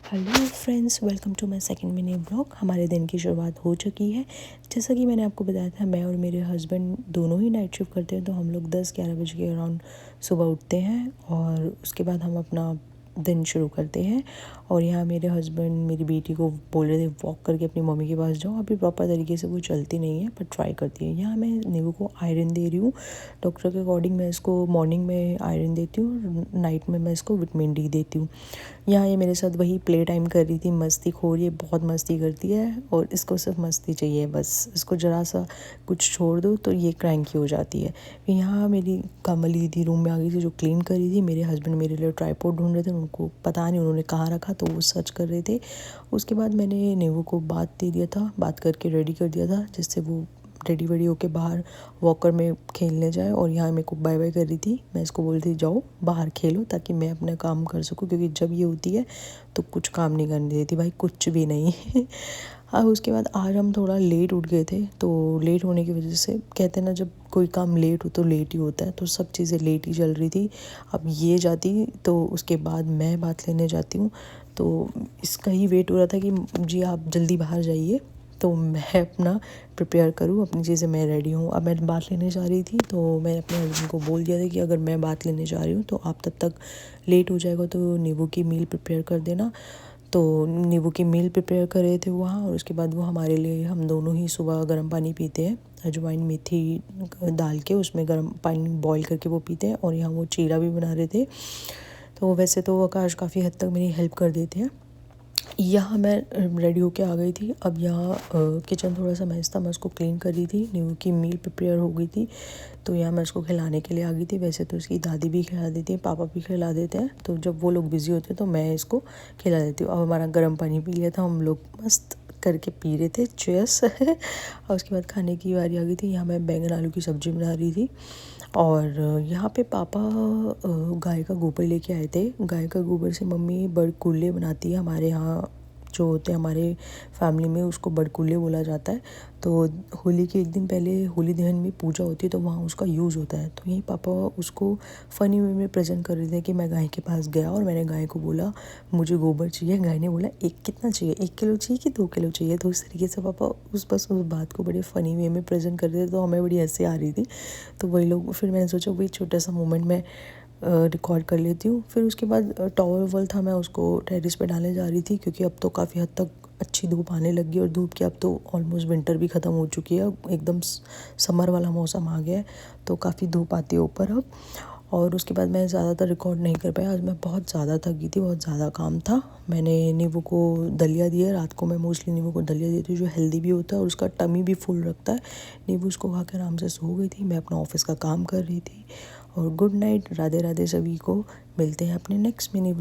Hello friends, welcome to my second mini blog. हमारे दिन की शुरुआत हो चुकी है। जैसा कि मैंने आपको बताया था, मैं और मेरे हस्बैंड दोनों ही नाइट शिफ्ट करते हैं, तो हम लोग 10-11 बजे के अराउंड सुबह उठते हैं और उसके बाद हम अपना दिन शुरू करते हैं। और यहाँ मेरे हस्बैंड मेरी बेटी को बोल रहे थे वॉक करके अपनी मम्मी के पास जाओ। अभी प्रॉपर तरीके से वो चलती नहीं है, पर ट्राई करती है। यहाँ मैं नीवू को आयरन दे रही हूँ। डॉक्टर के अकॉर्डिंग मैं इसको मॉर्निंग में आयरन देती हूँ, नाइट में मैं इसको विटामिन डी देती हूँ। यहाँ ये मेरे साथ वही प्ले टाइम कर रही थी, मस्ती खोर। ये बहुत मस्ती करती है और इसको सिर्फ मस्ती चाहिए बस। इसको ज़रा सा कुछ छोड़ दो तो ये क्रैंकी हो जाती है। यहाँ मेरी कमल दीदी रूम में आ गई थी, जो क्लीन कर रही थी। मेरे हस्बैंड मेरे लिए ट्राइपॉड ढूंढ रहे थे, उनको पता नहीं उन्होंने कहाँ रखा, तो वो सर्च कर रहे थे। उसके बाद मैंने नेवू को बात दे दिया था, बात करके रेडी कर दिया था, जिससे वो रेडी वेडी होके बाहर वॉकर में खेलने जाए। और यहाँ मेरे को बाय बाय कर रही थी। मैं इसको बोल रही थी जाओ बाहर खेलो, ताकि मैं अपना काम कर सकूँ, क्योंकि जब ये होती है तो कुछ काम नहीं करने देती भाई, कुछ भी नहीं। हाँ, उसके बाद आज हम थोड़ा लेट उठ गए थे, तो लेट होने की वजह से कहते हैं ना, जब कोई काम लेट हो तो लेट ही होता है, तो सब चीज़ें लेट ही चल रही थी। अब ये जाती तो उसके बाद मैं बात लेने जाती हूँ, तो इसका ही वेट हो रहा था कि जी आप जल्दी बाहर जाइए, तो मैं अपना प्रिपेयर करूँ अपनी चीज़ें। मैं रेडी हूँ। अब मैं बात लेने जा रही थी, तो मैंने अपने हस्बैंड को बोल दिया था कि अगर मैं बात लेने जा रही हूँ तो आप तब तक लेट हो जाएगा, तो नींबू की मील प्रिपेयर कर देना। तो नींबू की मील प्रिपेयर कर रहे थे वहाँ, और उसके बाद वो हमारे लिए, हम दोनों ही सुबह गर्म पानी पीते हैं, अजवाइन मेथी डाल के उसमें गर्म पानी बॉईल करके वो पीते हैं। और यहाँ वो चीरा भी बना रहे थे। तो वैसे तो आकाश काफ़ी हद तक मेरी हेल्प कर देते हैं। यहाँ मैं रेडी होके आ गई थी। अब यहाँ किचन थोड़ा सा मैस था, मैं उसको क्लीन कर रही थी। नींबू की मील प्रिपेयर हो गई थी, तो यहाँ मैं उसको खिलाने के लिए आ गई थी। वैसे तो इसकी दादी भी खिला देती है, पापा भी खिला देते हैं, तो जब वो लोग बिज़ी होते हैं तो मैं इसको खिला देती हूँ। अब हमारा गर्म पानी पी लिया था, हम लोग मस्त करके पी रहे थे, चेयर्स। और उसके बाद खाने की बारी आ गई थी। यहाँ मैं बैंगन आलू की सब्ज़ी बना रही थी। और यहाँ पे पापा गाय का गोबर लेके आए थे। गाय का गोबर से मम्मी बड़कुल्ले बनाती है। हमारे यहाँ जो होते हैं हमारे फैमिली में, उसको बड़कुल्ले बोला जाता है। तो होली के एक दिन पहले होली दहन में पूजा होती है, तो वहाँ उसका यूज़ होता है। तो यही पापा उसको फ़नी वे में प्रेजेंट कर रहे थे कि मैं गाय के पास गया और मैंने गाय को बोला मुझे गोबर चाहिए। गाय ने बोला एक कितना चाहिए, 1 किलो चाहिए कि 2 किलो चाहिए। तो इस तरीके से पापा बस उस बात को बड़े फ़नी वे में प्रेजेंट कर रहे थे, तो हमें बड़ी हंसी आ रही थी। तो वही लोग, फिर मैंने सोचा वही छोटा सा मोमेंट में रिकॉर्ड कर लेती हूँ। फिर उसके बाद टॉवल वॉल था, मैं उसको टेरेस पे डालने जा रही थी, क्योंकि अब तो काफ़ी हद तक अच्छी धूप आने लगी। और धूप की अब तो ऑलमोस्ट विंटर भी ख़त्म हो चुकी है, एकदम समर वाला मौसम आ गया है, तो काफ़ी धूप आती है ऊपर अब। और उसके बाद मैं ज़्यादातर रिकॉर्ड नहीं कर पाया। आज मैं बहुत ज़्यादा थक गई थी, बहुत ज़्यादा काम था। मैंने नींबू को दलिया दिया। रात को मैं मोस्टली नींबू को दलिया देती हूँ, जो हेल्दी भी होता है और उसका टमी भी फुल रखता है। नींबू उसको खा के आराम से सो गई थी। मैं अपना ऑफिस का काम कर रही थी। और गुड नाइट, राधे राधे सभी को। मिलते हैं अपने नेक्स्ट मिनी